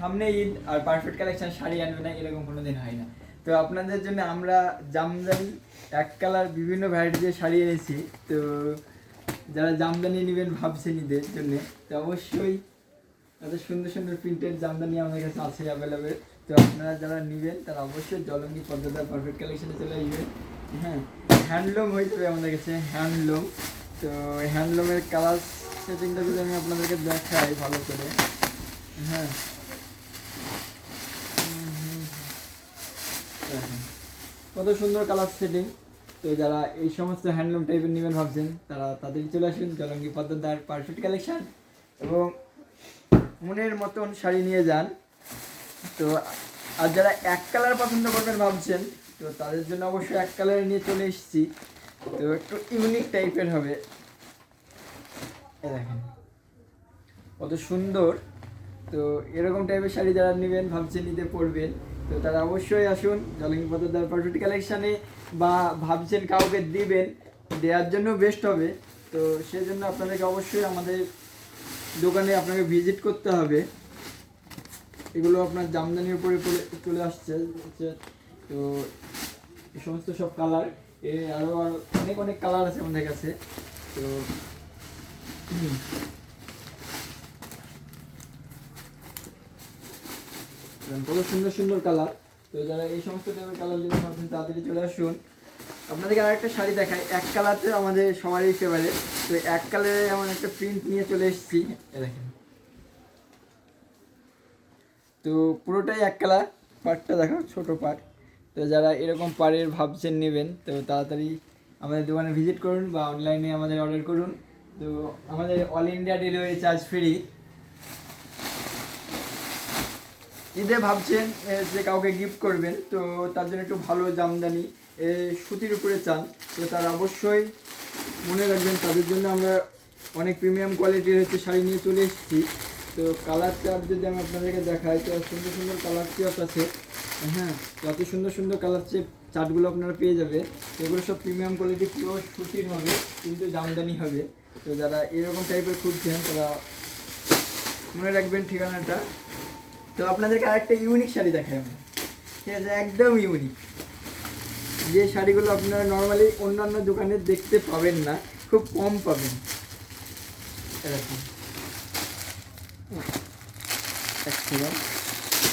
সামনে ঈদ আর perfect collection sari আনবে না এরকম কোনো দিন হয় না। তো আপনাদের জন্য আমরা জামদানি এক কালার বিভিন্ন ভ্যারাইটি দিয়ে শাড়ি এনেছি। তো যারা জামদানি নেবেন ভাবছেন ঈদের জন্যে, তো অবশ্যই এত সুন্দর সুন্দর প্রিন্টেড জামদানি আমাদের কাছে আছে অ্যাভেলেবেল। তো আপনারা যারা নেবেন তারা অবশ্যই জলঙ্গি পদ্মা পারফেক্ট কালেকশনে চলে আসবেন। হ্যাঁ, হ্যান্ডলুম হয়ে যাবে আমাদের কাছে, হ্যান্ডলুম। তো হ্যান্ডলুমের কালার সেটিংটা যদি আমি আপনাদেরকে দেখাই ভালো করে। হ্যাঁ, কত সুন্দর কালার সেটিং। তো যারা এই সমস্ত হ্যান্ডলুম টাইপের নেবেন ভাবছেন তারা তাদের চলে আসুন জলঙ্গি পদ্মার পারফেক্ট কালেকশন এবং মনের মতন শাড়ি নিয়ে যান। তো আর যারা এক কালার পছন্দ করবেন ভাবছেন তো তাদের জন্য অবশ্যই এক কালারে নিয়ে চলে এসেছি। তো একটু ইউনিক টাইপের হবে, দেখেন কত সুন্দর। তো এরকম টাইপের শাড়ি যারা নেবেন ভাবছেন নিতে পড়বেন তো তারা অবশ্যই আসুন জলঙ্গি পদ্মার পারফেক্ট কালেকশানে, বা ভাবছেন কাউকে দিবেন, দেওয়ার জন্য বেস্ট হবে। তো সেজন্য আপনাদেরকে অবশ্যই আমাদের দোকানে আপনাকে ভিজিট করতে হবে। এগুলো আপনার জামদানির উপরে চলে আসছে। তো এই সমস্ত সব কালার আরও অনেক অনেক কালার আছে আমাদের কাছে। তো কত সুন্দর সুন্দর কালার। তো যারা এই সমস্ত টাইপের কালার নিতে পারছেন তাড়াতাড়ি চলে আসুন। আপনাদেরকে আরেকটা শাড়ি দেখাই, এক কালারতে আমাদের সবারই ফেভারিট। তো এক কালারে এমন একটা প্রিন্ট নিয়ে চলে এসেছি, দেখেন। তো পুরোটাই এক কালার, পার্টটা দেখো ছোট পার্ট। তো যারা এরকম পাড়ের ভাবছেন নেবেন তো তাড়াতাড়ি আমাদের দোকানে ভিজিট করুন বা অনলাইনে আমাদের অর্ডার করুন। তো আমাদের all India delivery charge free. ঈদে ভাবছেন যে কাউকে গিফট করবেন তো তার জন্য একটু ভালো জামদানি সুতির উপরে চান তো তারা অবশ্যই মনে রাখবেন তাদের জন্য আমরা অনেক প্রিমিয়াম কোয়ালিটির হচ্ছে শাড়ি নিয়ে চলে এসেছি। তো কালার চার্ট যদি আমি আপনাদেরকে দেখাই তো সুন্দর সুন্দর কালার চার্ট আছে। হ্যাঁ, যত সুন্দর সুন্দর কালার চার্টগুলো আপনারা পেয়ে যাবে। এগুলো সব প্রিমিয়াম কোয়ালিটি, পিওর সুতির হবে কিন্তু জামদানি হবে। তো যারা এরকম টাইপের খুঁজছেন তারা মনে রাখবেন ঠিকানাটা। তো আপনাদেরকে আরেকটা ইউনিক শাড়ি দেখাই আমি, ঠিক আছে, একদম ইউনিক, যে শাড়িগুলো আপনারা নর্মালি অন্যান্য দোকানে দেখতে পাবেন না, খুব কম পাবেন। এরকম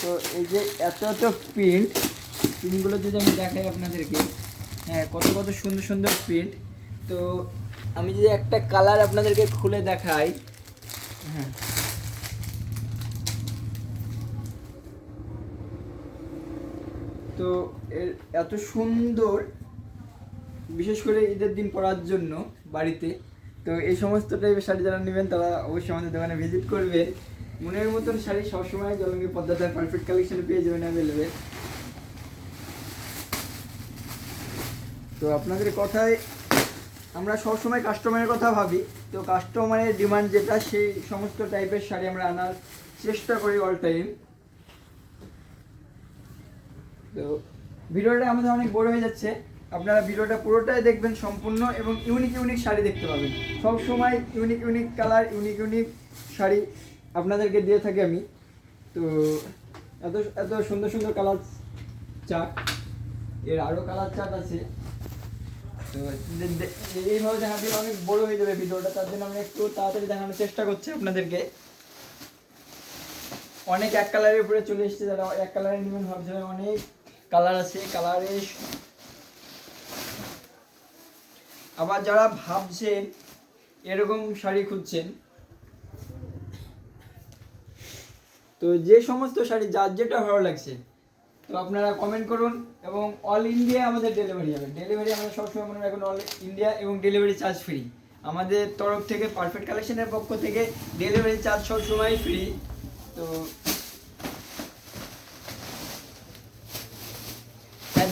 তো এই যে এত এত প্রিন্টগুলো যদি আমি দেখাই আপনাদেরকে, হ্যাঁ কত কত সুন্দর সুন্দর প্রিন্ট। তো আমি যদি একটা কালার আপনাদেরকে খুলে দেখাই, হ্যাঁ তো এত সুন্দর, বিশেষ করে ঈদের দিন পরার জন্য বাড়িতে। তো এই সমস্ত টাইপের শাড়ি যারা নেবেন তারা অবশ্যই আমাদের দোকানে ভিজিট করবেন। মনের মতন শাড়ি সবসময় জলঙ্গি পদ্মার পারফেক্ট কালেকশনে পেয়ে যাবেন অ্যাভেলেবেল। তো আপনাদের কথায় আমরা সবসময় কাস্টমারের কথা ভাবি। তো কাস্টমারের ডিমান্ড যেটা সেই সমস্ত টাইপের শাড়ি আমরা আনার চেষ্টা করি অল টাইম। তো ভিডিওটা আমাদের অনেক বড় হয়ে যাচ্ছে, আপনারা ভিডিওটা পুরোটাই দেখবেন সম্পূর্ণ এবং ইউনিক ইউনিক শাড়ি দেখতে পাবেন। সব সময় unique unique colour, unique unique sari আপনাদেরকে দিয়ে থাকি আমি। তো এত এত সুন্দর সুন্দর কালার চার্ট, এর আরও কালার চার্ট আছে। তো এইভাবে দেখাতে অনেক বড় হয়ে যাবে ভিডিওটা, তার জন্য আমি একটু তাড়াতাড়ি দেখানোর চেষ্টা করছি আপনাদেরকে। অনেক এক কালারের উপরে চলে এসেছে, যারা এক কালারের নেবেন ভাবছিলেন অনেক কালার আছে কালারের। আবার যারা ভাবছেন এরকম শাড়ি খুঁজছেন তো যে সমস্ত শাড়ি যার যেটা ভালো লাগছে তো আপনারা কমেন্ট করুন এবং অল ইন্ডিয়া আমাদের ডেলিভারি হবে। ডেলিভারি আমরা সবসময় মনে রাখুন অল ইন্ডিয়া এবং ডেলিভারি চার্জ ফ্রি। আমাদের তরফ থেকে পারফেক্ট কালেকশনের পক্ষ থেকে ডেলিভারি চার্জ সবসময় ফ্রি। তো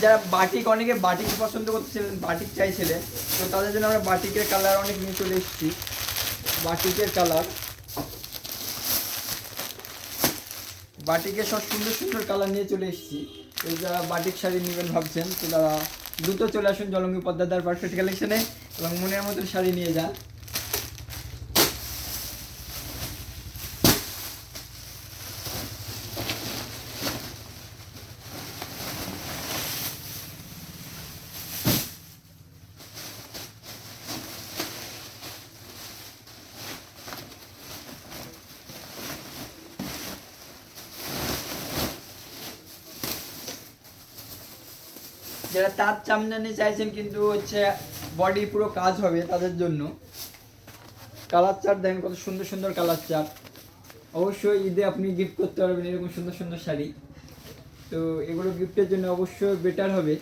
যারা বাটিক, অনেকে বাটিক পছন্দ করছিলেন, বাটিক চাইছিলেন তো তাদের জন্য আমরা বাটিকের কালার অনেক নিয়ে চলে এসেছি। বাটিকের কালার, বাটিকের সব সুন্দর সুন্দর কালার নিয়ে চলে এসেছি। তো যারা বাটিক শাড়ি নেবেন ভাবছেন তো তারা দ্রুত চলে আসুন জলঙ্গি পদ্মার পারফেক্ট কালেকশনে এবং মনের মতো শাড়ি নিয়ে যান। যারা তাঁত জামদানি চাইছেন কিন্তু হচ্ছে বডি পুরো কাজ হবে তাদের জন্য কালার চার্ট দেখেন কত সুন্দর সুন্দর কালার চার্ট। অবশ্যই ঈদে আপনি গিফট করতে পারবেন এরকম সুন্দর সুন্দর শাড়ি। তো এগুলো গিফটের জন্য অবশ্যই বেটার হবে।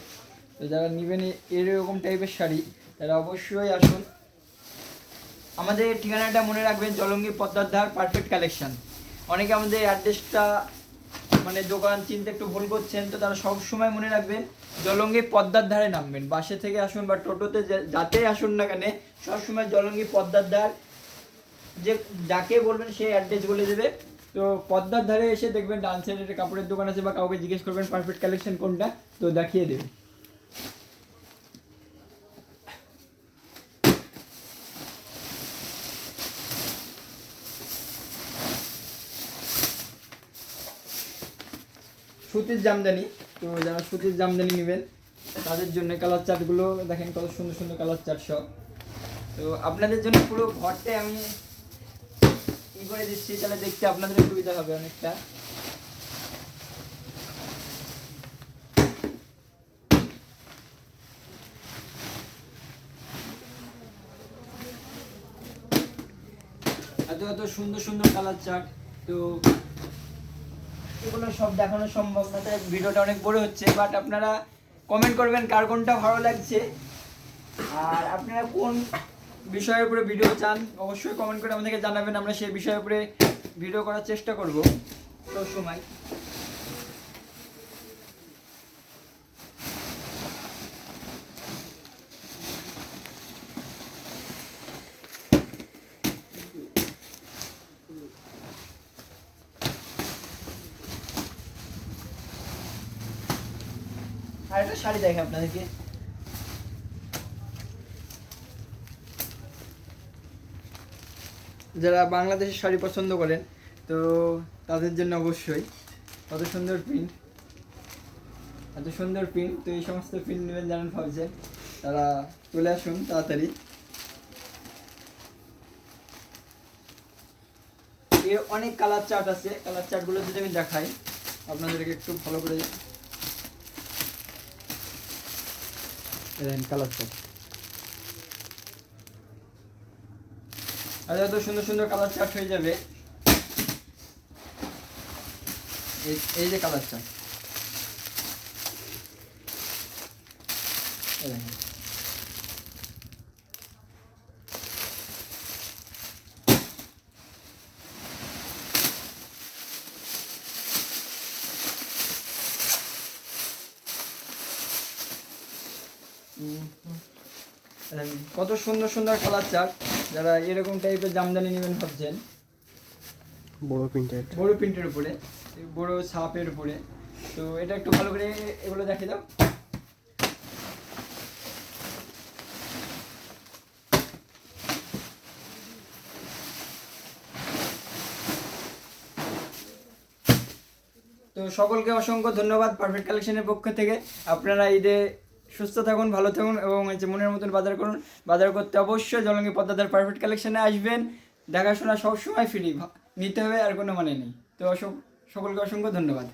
তো যারা নেবেন এরকম টাইপের শাড়ি তারা অবশ্যই আসুন। আমাদের ঠিকানাটা মনে রাখবেন, জলঙ্গি পদ্মার ধার পারফেক্ট কালেকশন। অনেকে আমাদের অ্যাড্রেসটা মানে দোকান চিনতে একটু ভুল করছেন, তো তারা সবসময় মনে রাখবেন জলঙ্গি পদ্মার ধারে নামবেন। বাসে থেকে আসুন বা টোটোতে যাতেই আসুন না কেন, সবসময় জলঙ্গি পদ্মার ধার, যে যাকে বলবেন সেই অ্যাড্রেস বলে দেবে। তো পদ্মার ধারে এসে দেখবেন ডান সাইডে একটা কাপড়ের দোকান আছে, বা কাউকে জিজ্ঞেস করবেন পারফেক্ট কালেকশন কোনটা, তো দেখিয়ে দেবে। সুতির জামদানি, তো যারা সুতির জামদানি নেবেন তাদের জন্য কালার চার্টগুলো দেখেন কত সুন্দর সুন্দর কালার চার্ট সব। তো আপনাদের জন্য পুরো ঘরটাই আমি ই করে দিচ্ছি, তাহলে দেখতে আপনাদের সুবিধা হবে অনেকটা। এত এত সুন্দর সুন্দর কালার চার্ট, তো এগুলো সব দেখানো সম্ভব না, তাই ভিডিওটা অনেক বড় হচ্ছে। বাট আপনারা কমেন্ট করবেন কার কোনটা ভালো লাগছে, আর আপনারা কোন বিষয়ের উপরে ভিডিও চান অবশ্যই কমেন্ট করে আমাদেরকে জানাবেন। আমরা সেই বিষয়ের উপরে ভিডিও করার চেষ্টা করব সব সময়। আর একটা শাড়ি দেখে আপনাদেরকে, যারা বাংলাদেশের শাড়ি পছন্দ করেন তো তাদের জন্য অবশ্যই কত সুন্দর প্রিন্ট, এত সুন্দর প্রিন্ট। তো এই সমস্ত প্রিন্ট নেবেন জানেন ভাবছেন, তারা চলে আসুন তাড়াতাড়ি। এর অনেক কালার চার্ট আছে, কালার চার্টগুলো যদি আমি দেখাই আপনাদেরকে একটু ভালো করে দেখেন কালার চার্ট। আর এত সুন্দর সুন্দর কালার চার্ট হয়ে যাবে। এই যে কালার চার্ট দেখেন, কত সুন্দর সুন্দর কালার চার্ট। যারা এরকম টাইপের জামদানি নেবেন ভাবছেন, বড় প্রিন্টের উপরে, বড় ছাপের উপরে, তো এটা একটু ভালো করে এগুলো দেখিয়ে দাও। তো সকলকে অসংখ্য ধন্যবাদ পারফেক্ট কালেকশনের পক্ষ থেকে। আপনারা ঈদে সুস্থ থাকুন, ভালো থাকুন এবং মনের মতন বাজার করুন। বাজার করতে অবশ্যই জলঙ্গি পদ্মাদার পারফেক্ট কালেকশনে আসবেন। দেখাশোনা সবসময় ফ্রি, নিতে হবে আর কোনো মানে নেই। তো সকলকে অসংখ্য ধন্যবাদ।